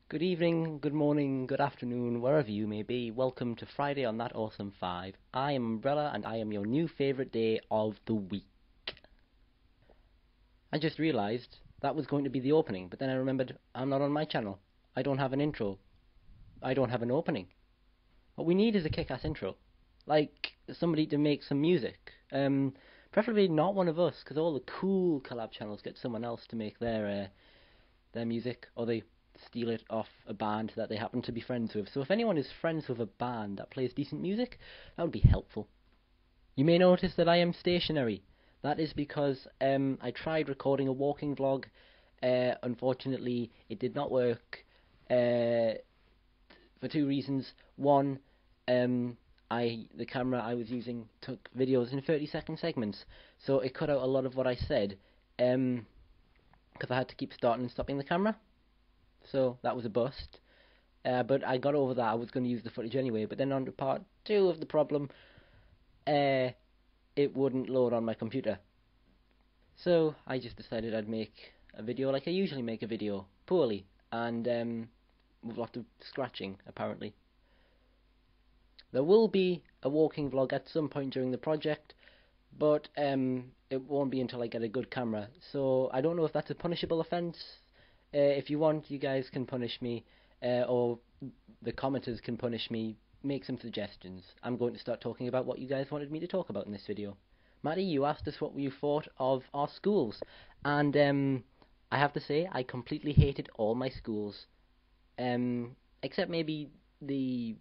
Good evening, good morning, good afternoon, wherever you may be. Welcome to Friday on That Awesome 5. I am Umbrella and I am your new favourite day of the week. I just realised that was going to be the opening, but then I remembered I'm not on my channel. I don't have an intro. I don't have an opening. What we need is a kick-ass intro. Like somebody to make some music. Preferably not one of us, because all the cool collab channels get someone else to make their music, or they steal it off a band that they happen to be friends with. So if anyone is friends with a band that plays decent music, that would be helpful. You may notice that I am stationary. That is because I tried recording a walking vlog. Unfortunately, it did not work for two reasons. One, the camera I was using took videos in 30-second segments, so it cut out a lot of what I said because I had to keep starting and stopping the camera. So that was a bust. But I got over that. I was going to use the footage anyway. But then on to part two of the problem, it wouldn't load on my computer. So I just decided I'd make a video like I usually make a video, poorly, and with lots of scratching, apparently. There will be a walking vlog at some point during the project, but it won't be until I get a good camera. So I don't know if that's a punishable offence. If you want, you guys can punish me, or the commenters can punish me. Make some suggestions. I'm going to start talking about what you guys wanted me to talk about in this video. Maddie, you asked us what you thought of our schools, and I have to say I completely hated all my schools, except maybe the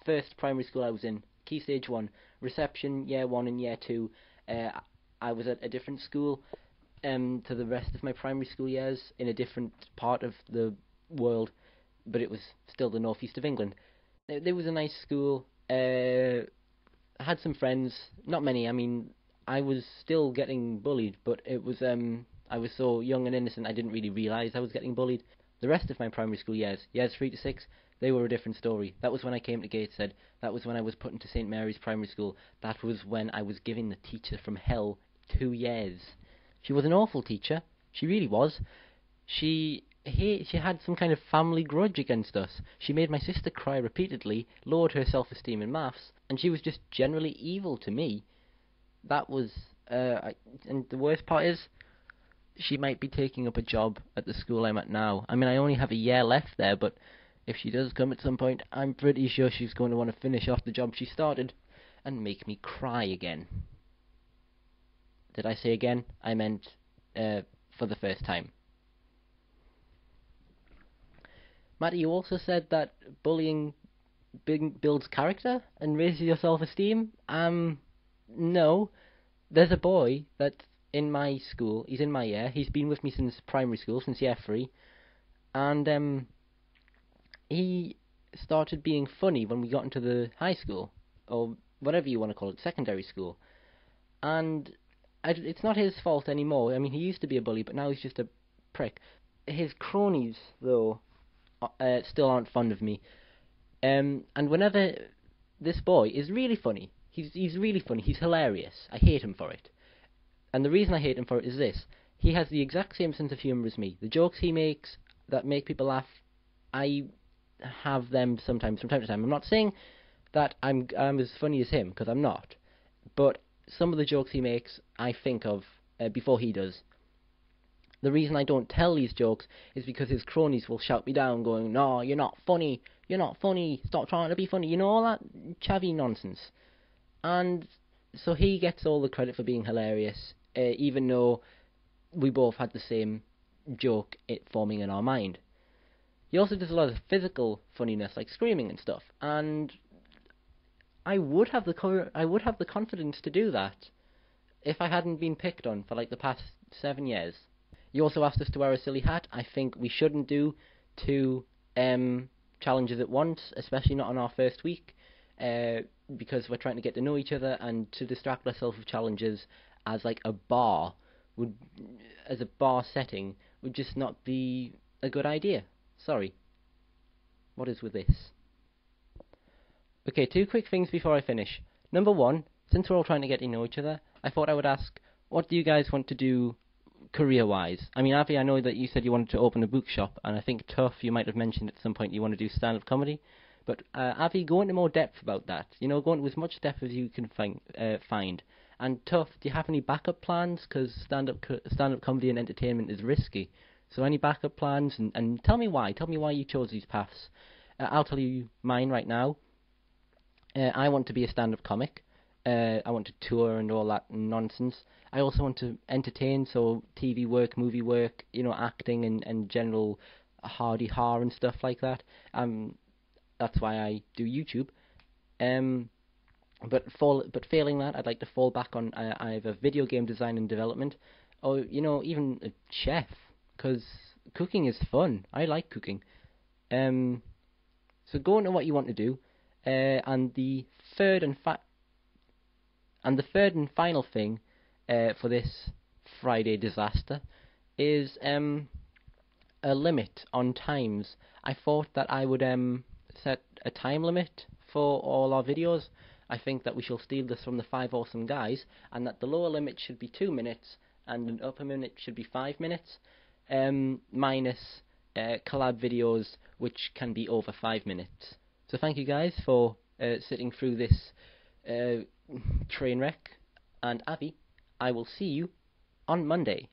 first primary school I was in, Key Stage 1, reception, year 1 and year 2. I was at a different school to the rest of my primary school years in a different part of the world, but it was still the northeast of England. There was a nice school. I had some friends, not many. I mean, I was still getting bullied, but it was I was so young and innocent I didn't really realise I was getting bullied. The rest of my primary school years 3 to 6, they were a different story. That was when I came to Gateshead. That was when I was put into St Mary's Primary School. That was when I was giving the teacher from hell 2 years. She was an awful teacher. She really was. She had some kind of family grudge against us. She made my sister cry repeatedly, lowered her self-esteem in maths, and she was just generally evil to me. That was, and the worst part is, she might be taking up a job at the school I'm at now. I mean, I only have a year left there, but if she does come at some point, I'm pretty sure she's going to want to finish off the job she started and make me cry again. Did I say again? I meant for the first time. Matty, you also said that bullying builds character and raises your self-esteem. No. There's a boy that's in my school. He's in my year. He's been with me since primary school, since year 3. And he started being funny when we got into the high school, or whatever you want to call it, secondary school. And it's not his fault anymore. I mean, he used to be a bully, but now he's just a prick. His cronies, though, still aren't fond of me. And whenever this boy is really funny, he's really funny, he's hilarious. I hate him for it. And the reason I hate him for it is this: he has the exact same sense of humour as me. The jokes he makes that make people laugh, I have them sometimes, from time to time. I'm not saying that I'm as funny as him, because I'm not. But some of the jokes he makes, I think of before he does. The reason I don't tell these jokes is because his cronies will shout me down, going, "No, you're not funny. You're not funny. Stop trying to be funny." You know, all that chavvy nonsense. And so he gets all the credit for being hilarious, even though we both had the same joke forming in our mind. He also does a lot of physical funniness, like screaming and stuff. And I would have the confidence to do that if I hadn't been picked on for like the past 7 years. You also asked us to wear a silly hat. I think we shouldn't do 2 challenges at once, especially not on our first week, because we're trying to get to know each other, and to distract ourselves with challenges as like a bar as a bar setting would just not be a good idea. Sorry. What is with this? Okay, 2 quick things before I finish. Number 1, since we're all trying to get to know each other, I thought I would ask, what do you guys want to do career-wise? I mean, Avi, I know that you said you wanted to open a bookshop, and I think Tough, you might have mentioned at some point you want to do stand-up comedy. But Avi, go into more depth about that. You know, go into as much depth as you can find. And Tough, do you have any backup plans? Because stand-up comedy and entertainment is risky. So any backup plans? And tell me why. Tell me why you chose these paths. I'll tell you mine right now. I want to be a stand-up comic. I want to tour and all that nonsense. I also want to entertain, so TV work, movie work, you know, acting and general hardy-har and stuff like that. That's why I do YouTube. But failing that, I'd like to fall back on either video game design and development, or you know, even a chef, because cooking is fun. I like cooking. So go into what you want to do, and the third and final thing for this Friday disaster is a limit on times. I thought that I would set a time limit for all our videos. I think that we shall steal this from the 5 Awesome Guys, and that the lower limit should be 2 minutes, and an upper limit should be 5 minutes, minus collab videos, which can be over 5 minutes. So thank you guys for sitting through this train wreck, and Avi, I will see you on Monday.